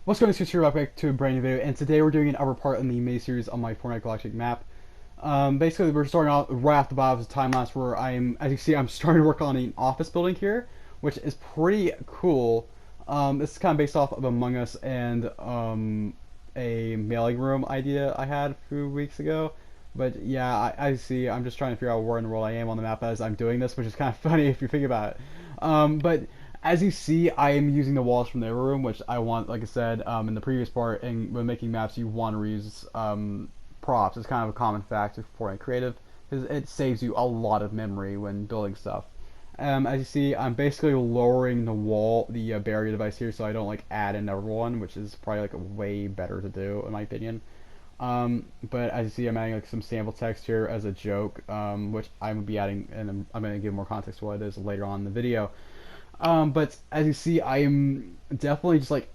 What's going on, guys? Welcome back to a brand new video, and today we're doing an upper part in the mini-series on my Fortnite Galactic map. Basically, we're starting off right off the bat with a time lapse where as you see, I'm starting to work on an office building here, which is pretty cool. This is kind of based off of Among Us and a mailing room idea I had a few weeks ago. But yeah, I see. I'm just trying to figure out where in the world I am on the map as I'm doing this, which is kind of funny if you think about it. But as you see, I am using the walls from the room, which I want, like I said in the previous part, and when making maps, you want to reuse props. It's kind of a common fact with Fortnite Creative, because it saves you a lot of memory when building stuff. As you see, I'm basically lowering the wall, the barrier device here, so I don't like add another one, which is probably like way better to do in my opinion. But as you see, I'm adding like some sample text here as a joke, which I'm gonna be adding, and I'm gonna give more context to what it is later on in the video. But as you see, I am definitely just like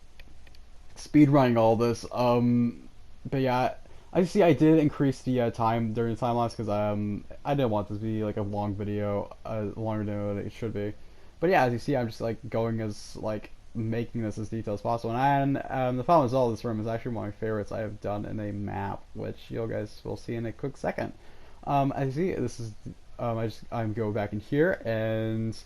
speed running all this. But yeah, as you see, I did increase the time during the time lapse because I didn't want this to be like a long video, longer than what it should be. But yeah, as you see, I'm just like going as like making this as detailed as possible. And the final result of this room is actually one of my favorites I have done in a map, which you guys will see in a quick second. As you see, this is I'm go back in here and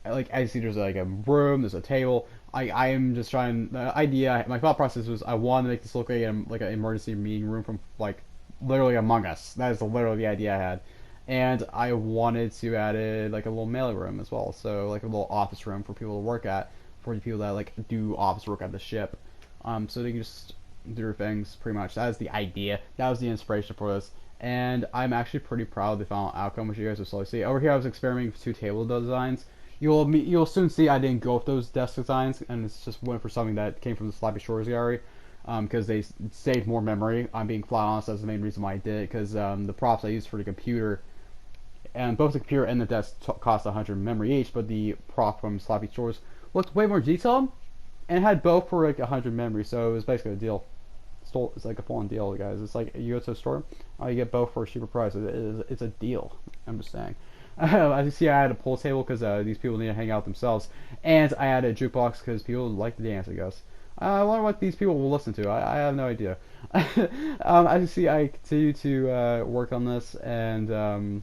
like as you see, there's like a room, there's a table. I am just trying. The idea, my thought process was I wanted to make this look like an emergency meeting room from like literally Among Us. That is literally the idea I had, and I wanted to add it like a little mailing room as well. So like a little office room for people to work at, for the people that like do office work at the ship. So they can just do their things pretty much. That is the idea. That was the inspiration for this. And I'm actually pretty proud of the final outcome, which you guys will slowly see. Over here, I was experimenting with two table designs. You'll soon see I didn't go with those desk designs, and it's just went for something that came from the Sloppy Shores gallery, because they saved more memory. I'm being flat honest, that's the main reason why I did it, because the props I used for the computer, and both the computer and the desk cost 100 memory each, but the prop from Sloppy Shores looked way more detailed, and had both for like 100 memory, so it was basically a deal. It's like a full-on deal, guys. It's like you go to a store, you get both for a cheaper price. It's a deal. I'm just saying. As you see, I had a pool table because these people need to hang out themselves, and I had a jukebox because people like to dance, I guess. I wonder what these people will listen to. I have no idea. As you see, I continue to work on this and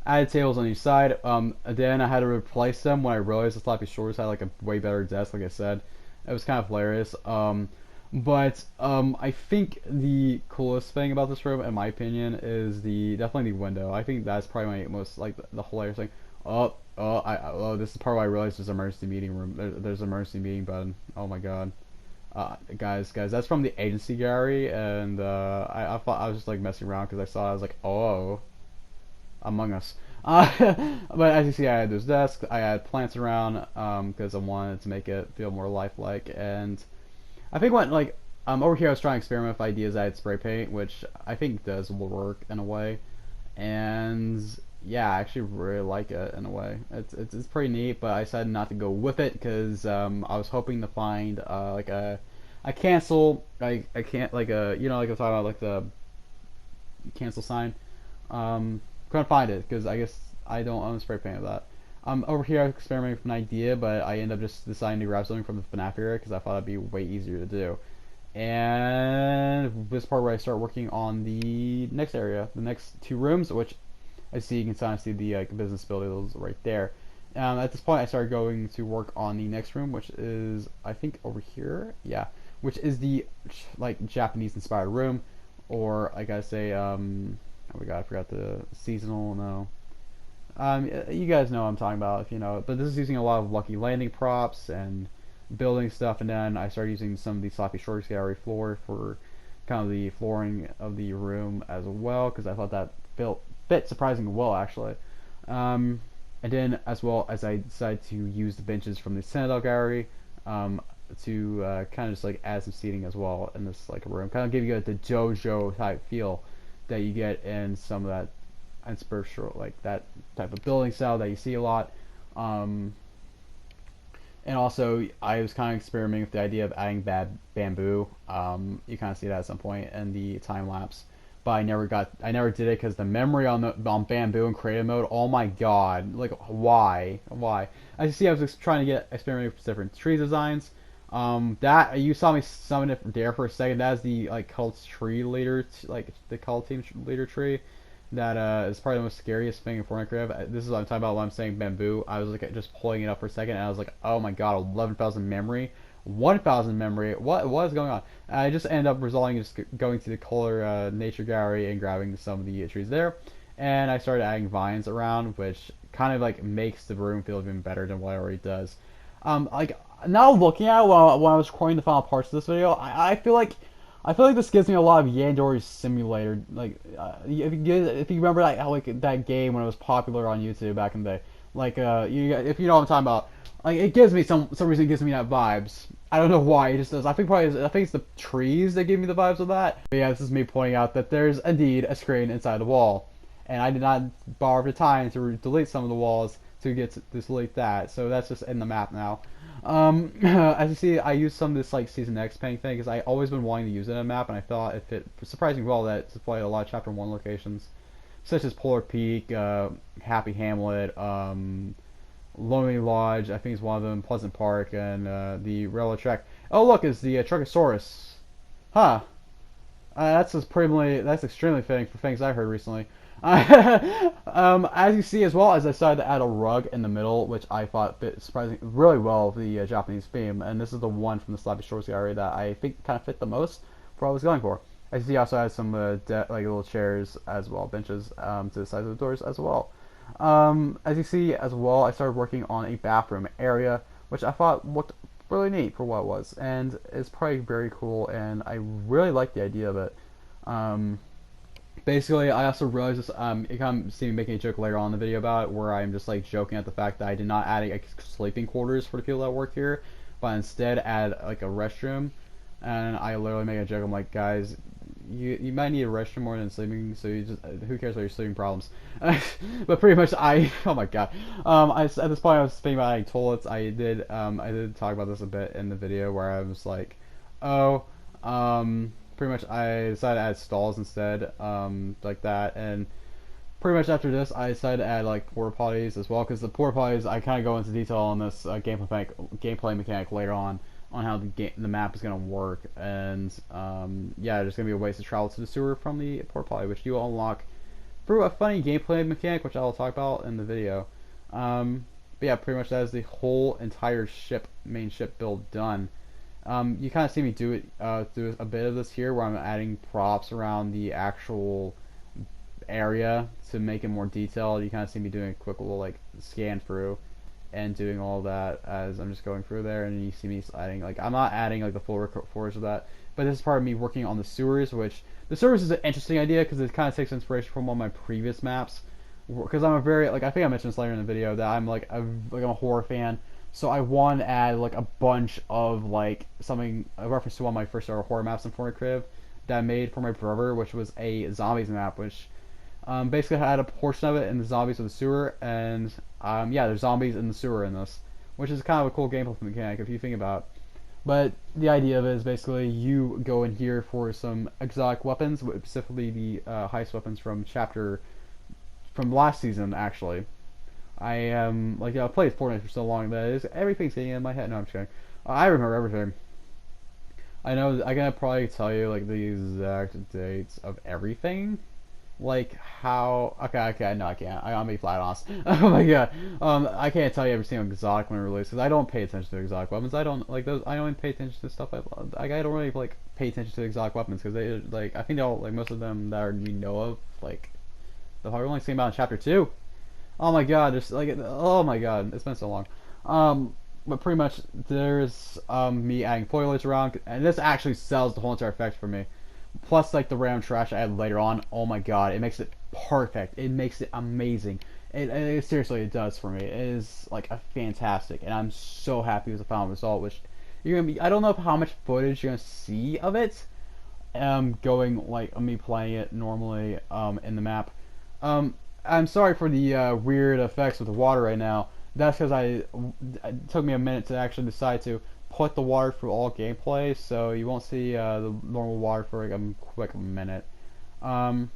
added tables on each side. Then I had to replace them when I realized the Sloppy Shores had like a way better desk, like I said. It was kind of hilarious. But I think the coolest thing about this room, in my opinion, is definitely the window. I think that's probably my most like the hilarious thing. This is part where I realized there's an emergency meeting room. There's an emergency meeting button. Oh my god. Guys, that's from the agency gallery, and I thought I was just like messing around because I saw it, I was like, oh, Among Us. But as you see, I had this desk. I had plants around because I wanted to make it feel more lifelike, and I think what like over here I was trying to experiment with ideas. I had spray paint, which I think does work in a way, and yeah, I actually really like it in a way. It's pretty neat, but I decided not to go with it because I was hoping to find like a cancel, I can't like a like I'm talking about like the cancel sign. Couldn't find it because I guess I don't own spray paint of that. Over here I was experimenting with an idea, but I ended up just deciding to grab something from the FNAF area because I thought it'd be way easier to do. And this part where I start working on the next area, the next two rooms, which I see you can kind of see the business buildings right there. At this point, I started going to work on the next room, which is I think over here, yeah, which is the like Japanese inspired room, or I gotta say, oh my god, I forgot the seasonal. No, you guys know what I'm talking about if you know it. But this is using a lot of Lucky Landing props and building stuff, and then I started using some of the Sloppy Shores gallery floor for kind of the flooring of the room as well, because I thought that fit surprisingly well actually. And then as well as I decided to use the benches from the Citadel gallery to kind of just like add some seating as well in this like room, kind of give you the JoJo type feel that you get in some of that inspirational like that type of building style that you see a lot. And also, I was kind of experimenting with the idea of adding bamboo. You kind of see that at some point in the time lapse, but I never did it because the memory on bamboo in creative mode. Oh my god! Like why? As you see, I was just trying to experimenting with different tree designs. That you saw me summon it there for a second. That is the like cult tree leader, like the cult team leader tree. That is probably the most scariest thing in Fortnite Creative. This is what I'm talking about when I'm saying bamboo. I was like just pulling it up for a second, and I was like, oh my god, 11,000 memory, 1,000 memory. What is going on? And I just end up resolving just going to the color nature gallery and grabbing some of the trees there, and I started adding vines around, which kind of like makes the room feel even better than what it already does. Like now looking at it when I was recording the final parts of this video, I feel like this gives me a lot of Yandori's Simulator. Like, if you remember that like that game when it was popular on YouTube back in the day, like if you know what I'm talking about, like it gives me some reason it gives me that vibes. I don't know why it just does. I think it's the trees that give me the vibes of that. But yeah, this is me pointing out that there's indeed a screen inside the wall, and I did not borrow the time to delete some of the walls to get to delete that. So that's just in the map now. As you see, I used some of this like Season X painting thing because I always been wanting to use it in a map, and I thought it fit surprisingly well that it's displayed a lot of Chapter 1 locations, such as Polar Peak, Happy Hamlet, Lonely Lodge, I think is one of them, Pleasant Park, and the railroad track. Oh look, it's the Truckosaurus. Huh. That's extremely fitting for things I heard recently. As you see, as well as I decided to add a rug in the middle, which I thought fit surprisingly really well with the Japanese theme, and this is the one from the Slappy Shorts gallery that I think kind of fit the most for what I was going for. As you see, I also added some like little chairs as well, benches to the sides of the doors as well. As you see, as well, I started working on a bathroom area, which I thought looked really neat for what it was, and it's probably very cool, and I really like the idea of it. Basically, I also realized this. You kind of see me making a joke later on in the video about it, where I'm just like joking at the fact that I did not add like sleeping quarters for the people that work here, but instead add like a restroom. And I literally make a joke. I'm like, guys, you might need a restroom more than sleeping, so you just who cares about your sleeping problems? But pretty much, oh my god. At this point I was thinking about adding toilets. I did talk about this a bit in the video where I was like, oh, pretty much I decided to add stalls instead, like that, and pretty much after this I decided to add like porta potties as well, because the porta potties I kind of go into detail on this gameplay mechanic later on how the map is gonna work, and yeah, there's gonna be a ways to travel to the sewer from the porta potty, which you will unlock through a funny gameplay mechanic, which I will talk about in the video. But yeah, pretty much that is the whole entire main ship build done. You kind of see me do a bit of this here, where I'm adding props around the actual area to make it more detailed. You kind of see me doing a quick little like scan through and doing all that as I'm just going through there, and you see me adding like I'm not adding like the full floors of that, but this is part of me working on the sewers, which the sewers is an interesting idea because it kind of takes inspiration from one of my previous maps. Because I'm a very like I think I mentioned this later in the video that I'm I'm a horror fan. So I want to add like a bunch of like a reference to one of my first horror maps in Fortnite Creative that I made for my brother, which was a zombies map, which basically had a portion of it in the zombies of the sewer, and yeah, there's zombies in the sewer in this, which is kind of a cool gameplay mechanic if you think about it. But the idea of it is basically you go in here for some exotic weapons, specifically the heist weapons from last season actually. I am like I've played Fortnite for so long that everything's getting in my head. No, I'm just kidding. I remember everything. I know I can probably tell you like the exact dates of everything, like how. Okay, no, I can't. I'm be flat honest. Oh my god. I can't tell you every single exotic when it releases because I don't pay attention to exotic weapons. I don't like those. I only pay attention to stuff I don't really like pay attention to exotic weapons because they like I think they'll like most of them that we know of like they'll probably only seen about in chapter 2. Oh my god, there's like, oh my god, it's been so long. But pretty much there's me adding foliage around, and this actually sells the whole entire effect for me. Plus like the random trash I add later on. Oh my god, it makes it perfect. It makes it amazing. It seriously it does for me. It is like a fantastic, and I'm so happy with the final result. Which you're gonna be. I don't know how much footage you're gonna see of it. Going like me playing it normally in the map. I'm sorry for the weird effects with the water right now. That's because it took me a minute to actually decide to put the water through all gameplay, so you won't see the normal water for like a quick minute. And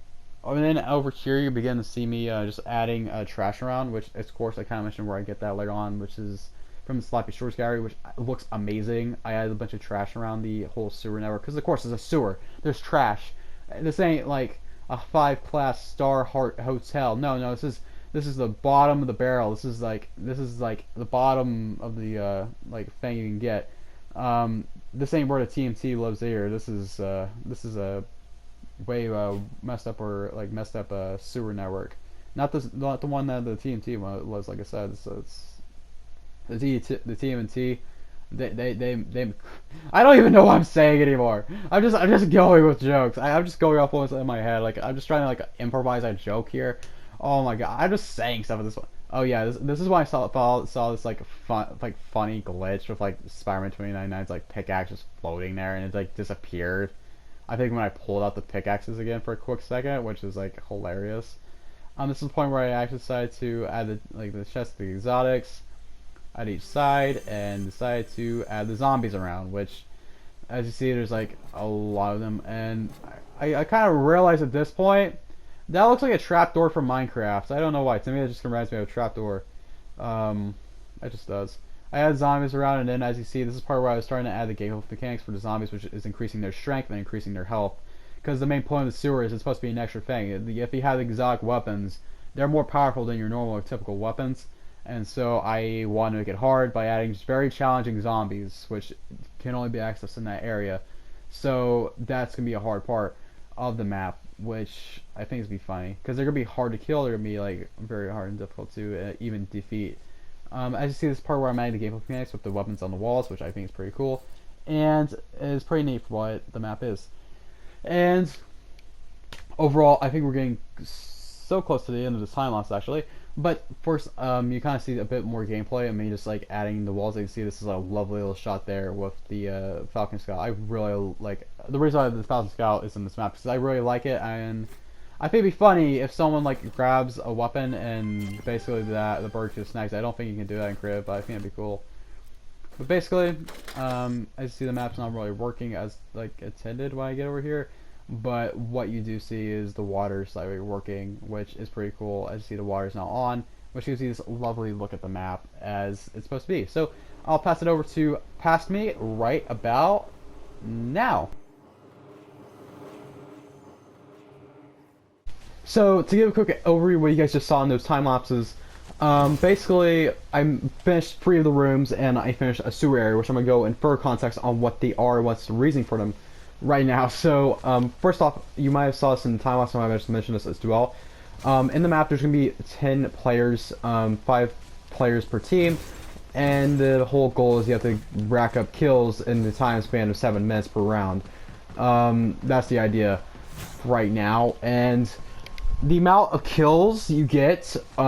then over here you begin to see me just adding trash around, which of course I kind of mentioned where I get that later on, which is from the Sloppy Shores gallery, which looks amazing. I added a bunch of trash around the whole sewer network because, of course, it's a sewer. There's trash. This ain't like a 5-class star heart hotel. No, no, this is the bottom of the barrel. This is like the bottom of the like thing you can get. This ain't where the TNT lives here. This is a way messed up or like messed up sewer network. Not the one that the TNT was. Like I said, so it's the TMNT. They I don't even know what I'm saying anymore. I'm just going with jokes. I'm just going off what's in my head. Like I'm just trying to like improvise a joke here. Oh my god, I'm just saying stuff at this one. Oh yeah, this is why I saw this like funny glitch with like Spider-Man 2099's like pickaxe just floating there and it like disappeared. I think when I pulled out the pickaxes again for a quick second, which is like hilarious. This is the point where I actually decided to add the chest of the exotics at each side and decided to add the zombies around, which as you see there's like a lot of them, and I kind of realized at this point that looks like a trapdoor from Minecraft. I don't know why. To me, it just reminds me of a trapdoor. It just does. I add zombies around, and then as you see, this is part where I was starting to add the game mechanics for the zombies, which is increasing their strength and increasing their health. Because the main point of the sewer is it's supposed to be an extra thing. If you have exotic weapons, they're more powerful than your normal or typical weapons. And so I want to make it hard by adding just very challenging zombies, which can only be accessed in that area. So that's going to be a hard part of the map, which I think is going to be funny. Because they're going to be hard to kill, they're going to be like very hard and difficult to even defeat. As you see, this part where I'm adding the gameplay mechanics with the weapons on the walls, which I think is pretty cool. And is pretty neat for what the map is. And overall, I think we're getting so close to the end of this time lapse actually. But first, you kind of see a bit more gameplay. I mean, just like adding the walls. You can see this is a lovely little shot there with the Falcon Scout. I really like the reason why the Falcon Scout is in this map because I really like it, and I think it'd be funny if someone like grabs a weapon and basically the bird just snags. I don't think you can do that in creative, but I think it'd be cool. But basically, as you see, the map's not really working as like intended when I get over here. But what you do see is the water slightly working, which is pretty cool. As you see, the water's now on, which gives you this lovely look at the map as it's supposed to be. So I'll pass it over to past me right about now. So to give a quick overview of what you guys just saw in those time lapses, basically I finished 3 of the rooms and I finished a sewer area, which I'm gonna go in further context on what they are, what's the reason for them right now. So first off, you might have saw this in the time lapse, I might have just mentioned this as well. In the map, there's gonna be 10 players, 5 players per team, and the whole goal is you have to rack up kills in the time span of 7 minutes per round. That's the idea right now, and the amount of kills you get,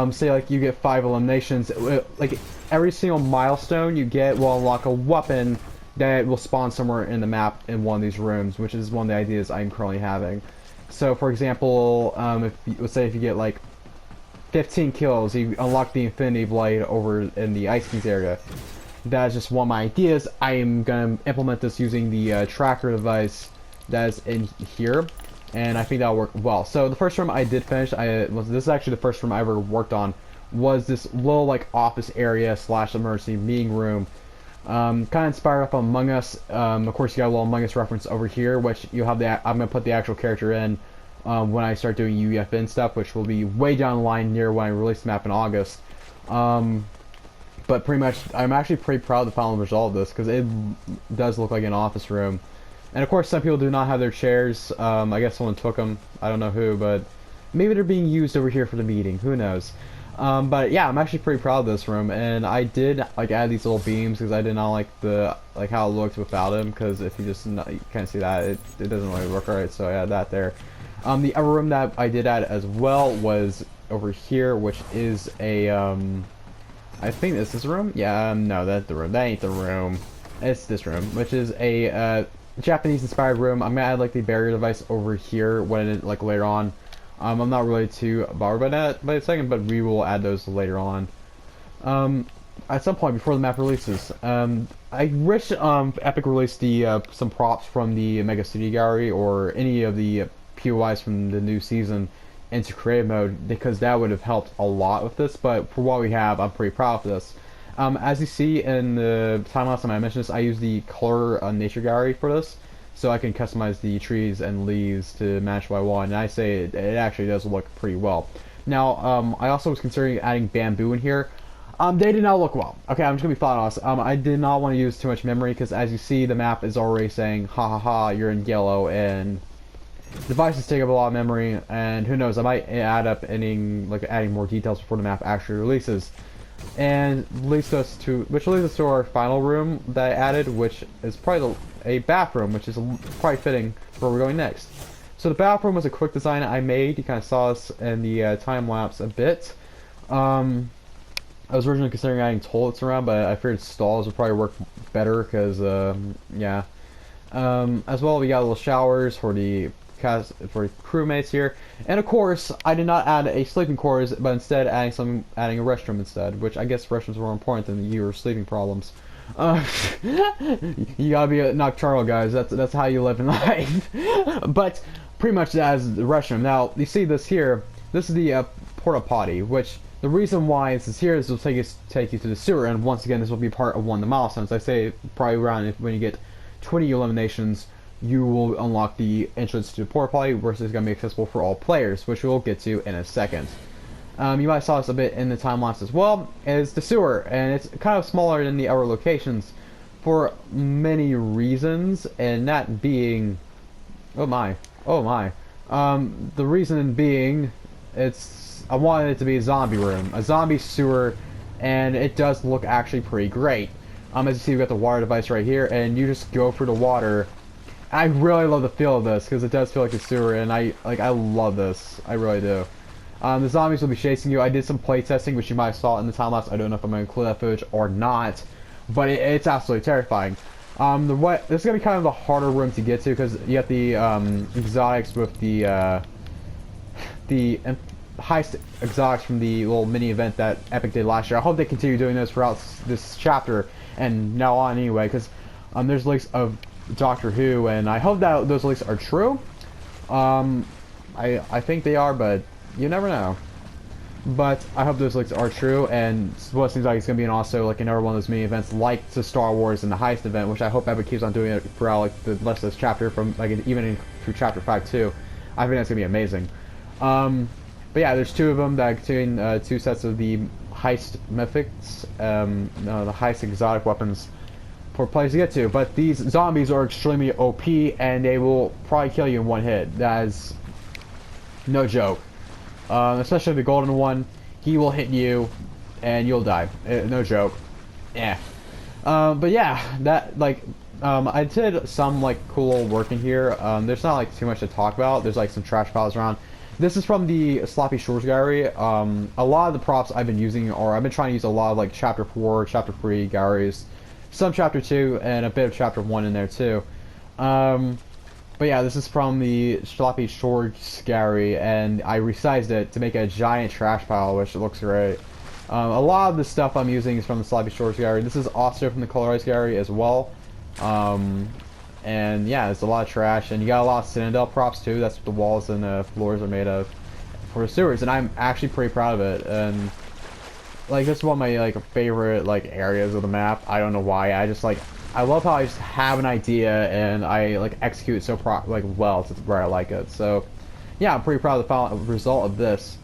say like you get 5 eliminations, like every single milestone you get will unlock a weapon that will spawn somewhere in the map in one of these rooms, which is one of the ideas I'm currently having. So for example, let's say if you get like 15 kills, you unlock the Infinity Blade over in the Ice Kings area. That's just one of my ideas. I am going to implement this using the tracker device that's in here, and I think that'll work well. So the first room I did finish, this is actually the first room I ever worked on, was this little like office area / emergency meeting room. Kind of inspired up on Among Us. Of course, you got a little Among Us reference over here, which you'll have I'm gonna put the actual character in when I start doing UEFN stuff, which will be way down the line near when I release the map in August. But pretty much, I'm actually pretty proud of the final result of this because it does look like an office room. And of course, some people do not have their chairs. I guess someone took them. I don't know who, but maybe they're being used over here for the meeting. Who knows? But yeah, I'm actually pretty proud of this room, and I did like add these little beams because I did not like how it looked without them. Because if you just you can't see that, it doesn't really work right. So I added that there. The other room that I did add as well was over here, which is a I think this is the room. Yeah, no, that's the room. That ain't the room. It's this room, which is a Japanese inspired room. I'm gonna add like the barrier device over here when it like later on. I'm not really too bothered by that by a second, but we will add those later on. At some point before the map releases. I wish Epic released some props from the Mega City Gallery or any of the POIs from the new season into creative mode, because that would have helped a lot with this. But for what we have, I'm pretty proud of this. As you see in the time lapse when I mentioned this, I use the color nature gallery for this, so I can customize the trees and leaves to match what I want. And I say it actually does look pretty well. Now, I also was considering adding bamboo in here. They did not look well. Okay, I'm just gonna be flat honest. I did not want to use too much memory because, as you see, the map is already saying, "Ha ha ha, you're in yellow," and devices take up a lot of memory. And who knows, I might adding more details before the map actually releases. And leads us to our final room that I added, which is probably a bathroom, which is probably fitting for where we're going next. So the bathroom was a quick design I made. You kind of saw this in the time lapse a bit. I was originally considering adding toilets around, but I figured stalls would probably work better because, yeah. As well, we got little showers for the crewmates here, and of course, I did not add a sleeping quarters, but instead adding a restroom instead, which I guess restrooms were more important than your sleeping problems. You gotta be a nocturnal, guys. That's how you live in life. But pretty much that is the restroom. Now you see this here. This is the porta potty, which the reason why this is here is it'll take you to the sewer, and once again, this will be part of one of the milestones. I say probably around when you get 20 eliminations, you will unlock the entrance to the porta potty, which is going to be accessible for all players, which we'll get to in a second. You might saw this a bit in the time lapse as well, is the sewer, and it's kind of smaller than the other locations for many reasons, and that being, oh my, the reason being, I wanted it to be a zombie room, a zombie sewer, and it does look actually pretty great. As you see, we've got the water device right here, and you just go through the water. I really love the feel of this because it does feel like a sewer, and I love this. I really do. The zombies will be chasing you. I did some play testing, which you might have saw in the time lapse. I don't know if I'm going to include that footage or not, but it's absolutely terrifying. This is going to be kind of the harder room to get to because you got the exotics with the heist exotics from the little mini event that Epic did last year. I hope they continue doing this throughout this chapter and now on anyway, because there's leaks of Doctor Who, and I hope that those leaks are true. I think they are, but you never know. But I hope those leaks are true, and what it seems like it's going to be also like another one of those mini events like the Star Wars and the heist event, which I hope Epic keeps on doing it throughout like the rest of this chapter, from like even through chapter 5 too. I think that's going to be amazing. But yeah, there's two of them that contain two sets of the heist mythics, the heist exotic weapons for players to get to. But these zombies are extremely OP, and they will probably kill you in one hit. That is no joke. Especially the golden one, he will hit you, and you'll die. No joke. Yeah. But yeah, I did some like cool work in here. There's not like too much to talk about. There's like some trash piles around. This is from the Sloppy Shores gallery. A lot of the props I've been using, or I've been trying to use a lot of like Chapter 4, Chapter 3 galleries, some Chapter 2, and a bit of Chapter 1 in there too. But yeah, this is from the Sloppy Shores gallery, and I resized it to make a giant trash pile, which looks great. A lot of the stuff I'm using is from the Sloppy Shores gallery. This is also from the Colorized gallery as well. And yeah, there's a lot of trash, and you got a lot of Citadel props too. That's what the walls and floors are made of for the sewers, and I'm actually pretty proud of it. And like, this is one of my like favorite like areas of the map. I don't know why. I love how I just have an idea and I like execute it so well to where I like it. So yeah, I'm pretty proud of the final result of this.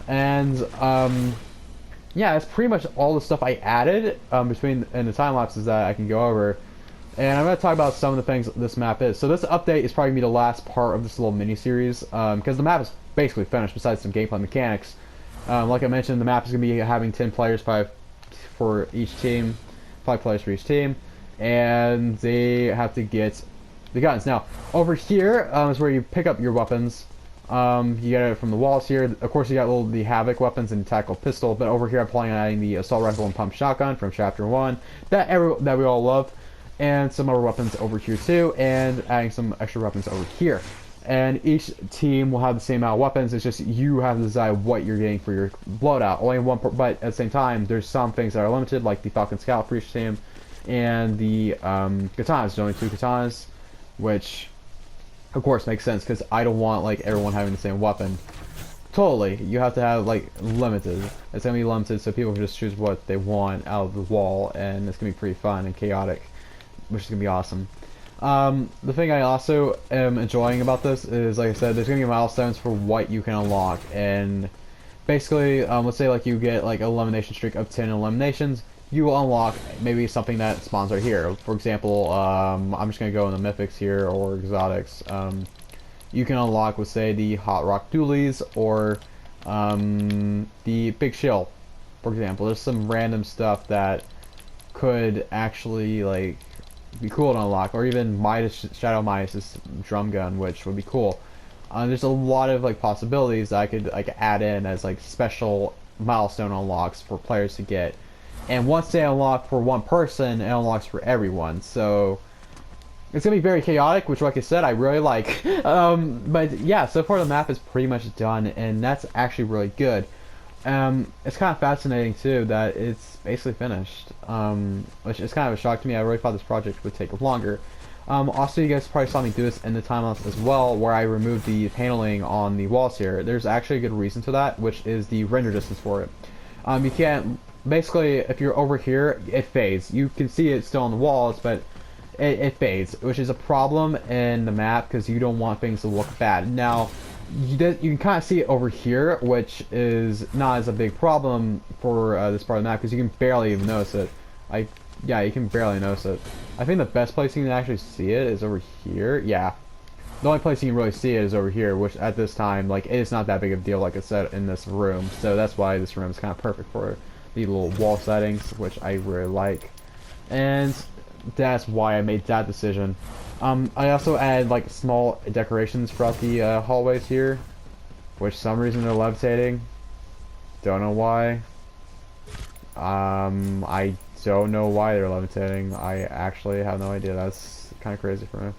And yeah, that's pretty much all the stuff I added between the time lapses that I can go over. And I'm going to talk about some of the things this map is. So this update is probably going to be the last part of this little mini-series, because the map is basically finished besides some gameplay mechanics. Like I mentioned, the map is going to be having 10 players, 5 for each team, 5 players for each team, and they have to get the guns. Now, over here is where you pick up your weapons. You get it from the walls here. Of course, you got the Havoc weapons and tactical pistol, but over here I'm planning on adding the assault rifle and pump shotgun from Chapter 1 that we all love. And some other weapons over here too, and adding some extra weapons over here. And each team will have the same amount of weapons. It's just you have to decide what you're getting for your loadout. Only one, but at the same time, there's some things that are limited, like the Falcon Scout for each team, and the katanas. There's only 2 katanas, which of course makes sense because I don't want like everyone having the same weapon. Totally, you have to have like limited. It's gonna be limited, so people can just choose what they want out of the wall, and it's gonna be pretty fun and chaotic, which is gonna be awesome. The thing I also am enjoying about this is, like I said, there's gonna be milestones for what you can unlock, and basically, let's say like you get like an elimination streak of 10 eliminations, you will unlock maybe something that spawns right here. For example, I'm just gonna go in the mythics here or exotics. You can unlock, let's say, the Hot Rock Dualies or the Big Shill, for example. There's some random stuff that could actually like be cool to unlock, or even Shadow Midas' drum gun, which would be cool. There's a lot of like possibilities that I could like add in as like special milestone unlocks for players to get. And once they unlock for one person, it unlocks for everyone. So it's gonna be very chaotic, which, like I said, I really like. But yeah, so far the map is pretty much done, and that's actually really good. It's kind of fascinating too that it's basically finished, which is kind of a shock to me. I really thought this project would take longer. Also, you guys probably saw me do this in the time-lapse as well, where I removed the paneling on the walls here. There's actually a good reason to that, which is the render distance for it. You can't, basically, if you're over here, it fades. You can see it still on the walls, but it fades, which is a problem in the map because you don't want things to look bad. Now, you can kind of see it over here, which is not as a big problem for this part of the map because you can barely even notice it. Yeah, you can barely notice it. I think the best place you can actually see it is over here. Yeah, the only place you can really see it is over here, which at this time, like, it is not that big of a deal, like I said, in this room. So that's why this room is kind of perfect for the little wall settings, which I really like. And that's why I made that decision. I also added like small decorations throughout the hallways here, which for some reason they're levitating. Don't know why. I don't know why they're levitating. I actually have no idea. That's kind of crazy for me.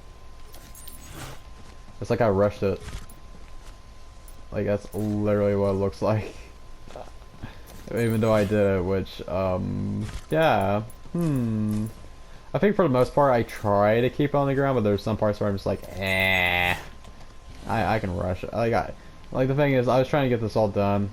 It's like I rushed it. Like that's literally what it looks like. Even though I did it, which yeah. I think for the most part I try to keep it on the ground, but there's some parts where I'm just like, I can rush it. Like the thing is, I was trying to get this all done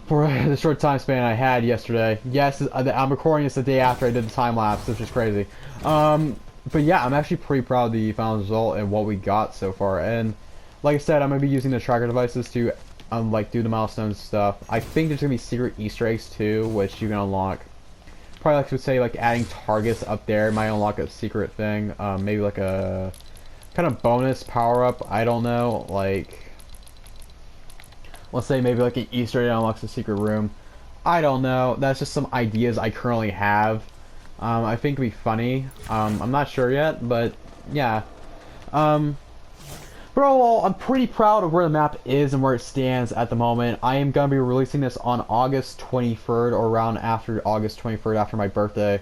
for the short time span I had yesterday. Yes, I'm recording this the day after I did the time lapse, which is crazy. But yeah, I'm actually pretty proud of the final result and what we got so far. And like I said, I'm gonna be using the tracker devices to like do the milestones stuff. I think there's gonna be secret Easter eggs too, which you can unlock. Probably like I would say like adding targets up there might unlock a secret thing. Maybe like a kind of bonus power up. I don't know. Like let's say maybe like an Easter egg unlocks a secret room. I don't know. That's just some ideas I currently have. I think it'd be funny. I'm not sure yet, but yeah. But overall, I'm pretty proud of where the map is and where it stands at the moment. I am going to be releasing this on August 23rd or around after August 23rd after my birthday.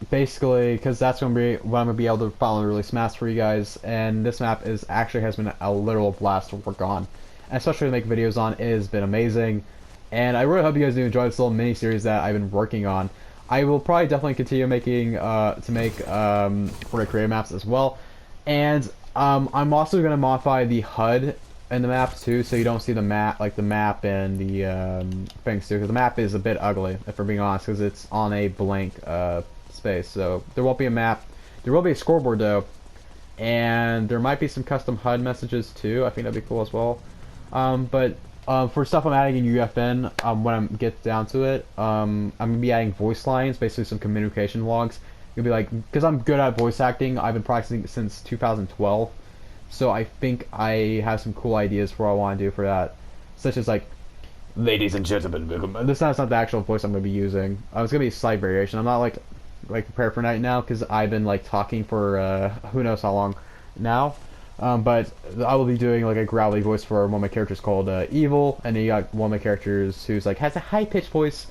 Basically, because that's going to be when I'm going to be able to finally release maps for you guys. And this map actually has been a literal blast to work on. And especially to make videos on, it has been amazing. And I really hope you guys do enjoy this little mini-series that I've been working on. I will probably definitely continue making, Fortnite Creative maps as well. And I'm also going to modify the HUD in the map too, so you don't see the map, like the map and the things too, because the map is a bit ugly, if we're being honest, because it's on a blank space. So there won't be a map. There will be a scoreboard though, and there might be some custom HUD messages too. I think that'd be cool as well. But for stuff I'm adding in UEFN, when I get down to it, I'm gonna be adding voice lines, basically some communication logs. You'll be like, because I'm good at voice acting, I've been practicing since 2012, so I think I have some cool ideas for what I want to do for that, such as like, ladies and gentlemen, this is not the actual voice I'm going to be using. It's going to be a slight variation. I'm not like prepared for night now, because I've been like talking for who knows how long now, but I will be doing like a growly voice for one of my characters called Evil, and then you got one of my characters who's like, has a high-pitched voice,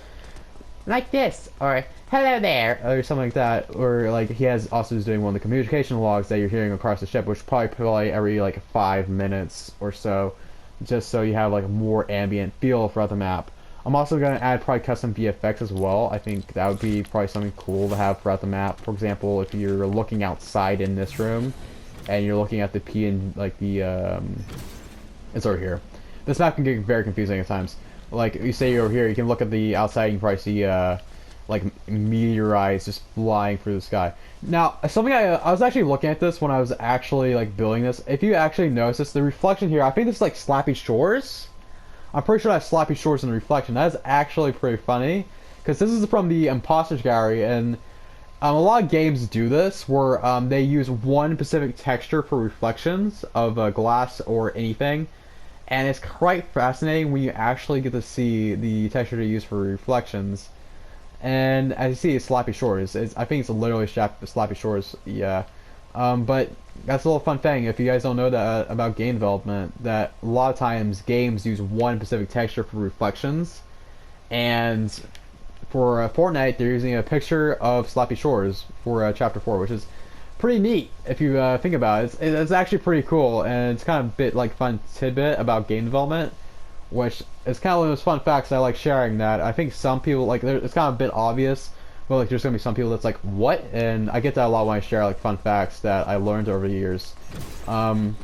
like this, or hello there, or something like that, or like he has also is doing one of the communication logs that you're hearing across the ship, which probably play every like 5 minutes or so, just so you have like a more ambient feel throughout the map. I'm also going to add probably custom VFX as well. I think that would be probably something cool to have throughout the map. For example, if you're looking outside in this room, and you're looking at the P and like the it's over here. This map can get very confusing at times. Like you say you're over here, you can look at the outside and you can probably see like meteorites just flying through the sky. Now, something I was actually looking at this when I was actually like building this. If you actually notice this, the reflection here, I think this is like Slappy Shores. I'm pretty sure that's Slappy Shores in the reflection. That is actually pretty funny because this is from the Imposters Gallery, and a lot of games do this where they use one specific texture for reflections of glass or anything, and it's quite fascinating when you actually get to see the texture they use for reflections. And as you see, it's Slappy Shores. I think it's literally Slappy Shores, yeah. But that's a little fun thing. If you guys don't know that about game development, that a lot of times games use one specific texture for reflections, and for Fortnite, they're using a picture of Slappy Shores for Chapter 4, which is pretty neat if you think about it. It's actually pretty cool, and it's kind of a bit like fun tidbit about game development, which is kind of one of those fun facts I like sharing that I think some people, like, it's kind of a bit obvious, but like there's going to be some people that's like, what? And I get that a lot when I share like fun facts that I learned over the years. But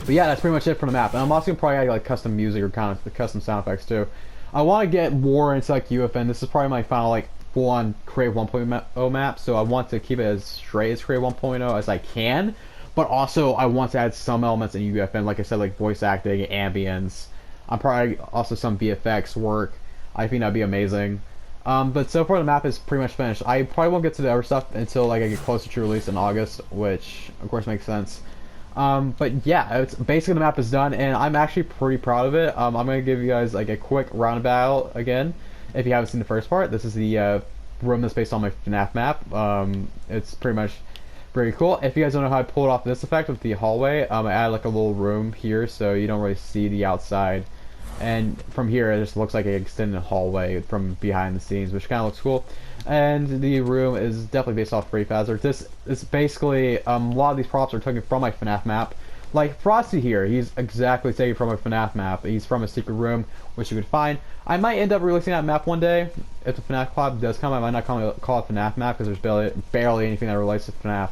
yeah, that's pretty much it for the map. And I'm also going to probably add like custom music or kind of custom sound effects too. I want to get more into like UEFN. This is probably my final like full-on Creative 1.0 map, so I want to keep it as straight as Creative 1.0 as I can, but also I want to add some elements in UEFN, like I said, like voice acting, ambience. I'm probably also some VFX work. I think that'd be amazing. But so far the map is pretty much finished. I probably won't get to the other stuff until like I get closer to release in August, which of course makes sense. But yeah, it's basically the map is done, and I'm actually pretty proud of it. I'm gonna give you guys like a quick roundabout again. If you haven't seen the first part, this is the room that's based on my FNAF map. It's pretty much pretty cool. If you guys don't know how I pulled off this effect with the hallway, I added like a little room here so you don't really see the outside. And from here, it just looks like an extended hallway from behind the scenes, which kind of looks cool. And the room is definitely based off Free Fazzer. This is basically, a lot of these props are taken from my FNAF map. Like Frosty here, he's exactly taken from a FNAF map. He's from a secret room, which you could find. I might end up releasing that map one day. If the FNAF collab does come, I might not call it FNAF map because there's barely anything that relates to FNAF.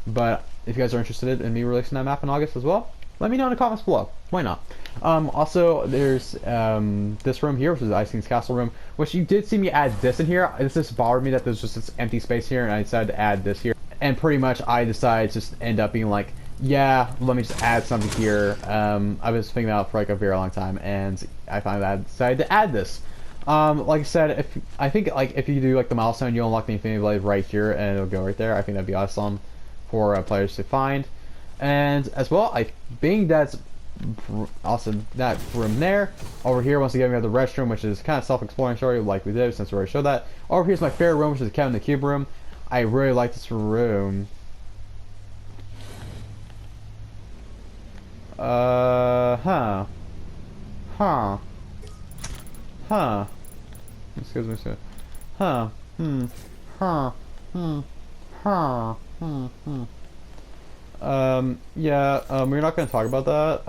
But if you guys are interested in me releasing that map in August as well, let me know in the comments below. Why not? Also, there's this room here, which is the Ice King's Castle room, which you did see me add this in here. This just bothered me that there's just this empty space here, and I decided to add this here. And pretty much I decided to just end up being like, yeah, let me just add something here. I was thinking about it for like a very long time, and I finally decided to add this. Like I said, I think if you do like the milestone, you'll unlock the Infinity Blade right here, and it'll go right there. I think that'd be awesome for players to find. And as well, being that's awesome, that room there. Over here, once again, we have the restroom, which is kind of self-explanatory, like we did since we already showed that. Over here's my favorite room, which is Kevin the Cube room. I really like this room. Huh. Excuse me, sir. Huh. We're not going to talk about that,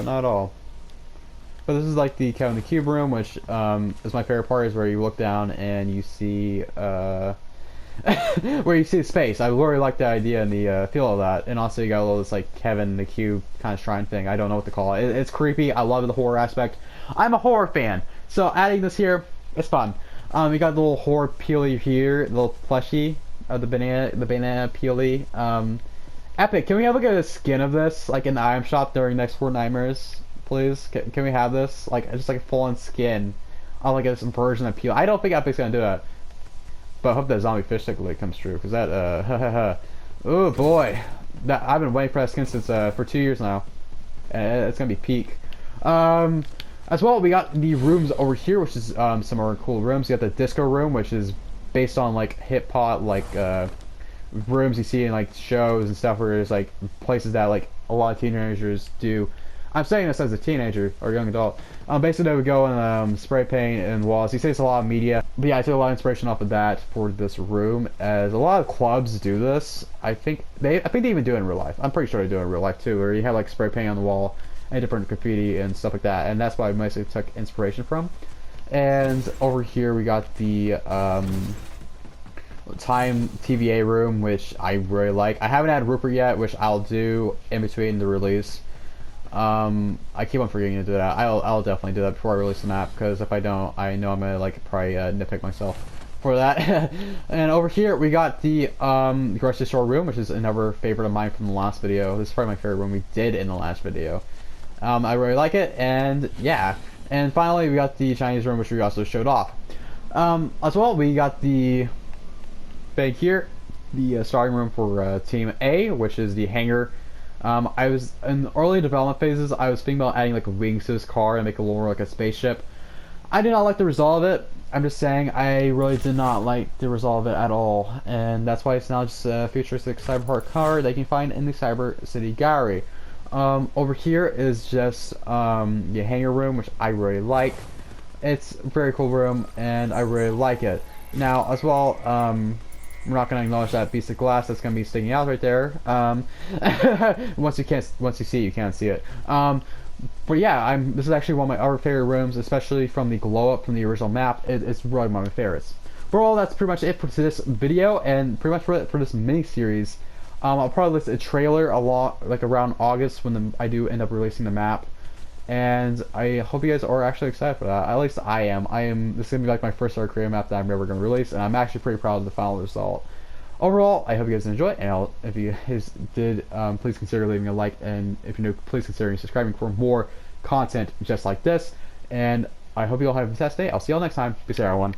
not at all. But this is like the Kevin the Cube room, which is my favorite part, is where you look down and you see, where you see space. I really like the idea and the feel of that. And also you got a little this like Kevin the Cube kind of shrine thing. I don't know what to call it. It's creepy. I love the horror aspect. I'm a horror fan, so adding this here, it's fun. We got the little horror peely here, the little plushie of the banana peely. Epic, can we have like a skin of this, like in the item shop during next Four Nightmares, please? Can we have this, like just like a full-on skin on like this version of Peel? I don't think Epic's gonna do that, but I hope that zombie fish stick comes true, because that oh boy, that I've been waiting for that skin since for 2 years now. It's gonna be peak. As well, we got the rooms over here, which is some more cool rooms. You got the disco room, which is based on like hip hop, like rooms you see in like shows and stuff, where there's like places that like a lot of teenagers do. I'm saying this as a teenager or young adult. Basically they would go and spray paint and walls. You see it's a lot of media, but yeah, I took a lot of inspiration off of that for this room, as a lot of clubs do this. I think they even do it in real life. I'm pretty sure they do it in real life too, where you have like spray paint on the wall and different graffiti and stuff like that, and that's what I mostly took inspiration from. And over here we got the time TVA room, which I really like. I haven't had Rupert yet, which I'll do in between the release. I keep on forgetting to do that. I'll definitely do that before I release the map, because if I don't, I know I'm gonna like probably nitpick myself for that. And over here we got the grocery store room, which is another favorite of mine from the last video. This is probably my favorite room we did in the last video. I really like it, and yeah. And finally, we got the Chinese room, which we also showed off. As well, we got the thing here, the starting room for Team A, which is the hangar. I was in the early development phases. I was thinking about adding like wings to this car and make it more like a spaceship. I did not like the result of it. I'm just saying I really did not like the result of it at all, and that's why it's now just a futuristic cyberpunk car that you can find in the Cyber City Gallery. Over here is just the hangar room, which I really like. It's a very cool room, and I really like it. Now, as well, we're not going to acknowledge that piece of glass that's going to be sticking out right there. Once you see it, you can't see it. But yeah, this is actually one of my other favorite rooms, especially from the glow up from the original map. It's really one of my favorites. Overall, that's pretty much it for this video, and pretty much for this mini series. I'll probably list a trailer around August when I do end up releasing the map, and I hope you guys are actually excited for that. At least I am. This is gonna be like my first Fortnite Creative map that I'm ever gonna release, and I'm actually pretty proud of the final result. Overall, I hope you guys enjoy, and if you guys did, please consider leaving a like, and if you're new, please consider subscribing for more content just like this. And I hope you all have a fantastic day. I'll see you all next time. Peace out, everyone.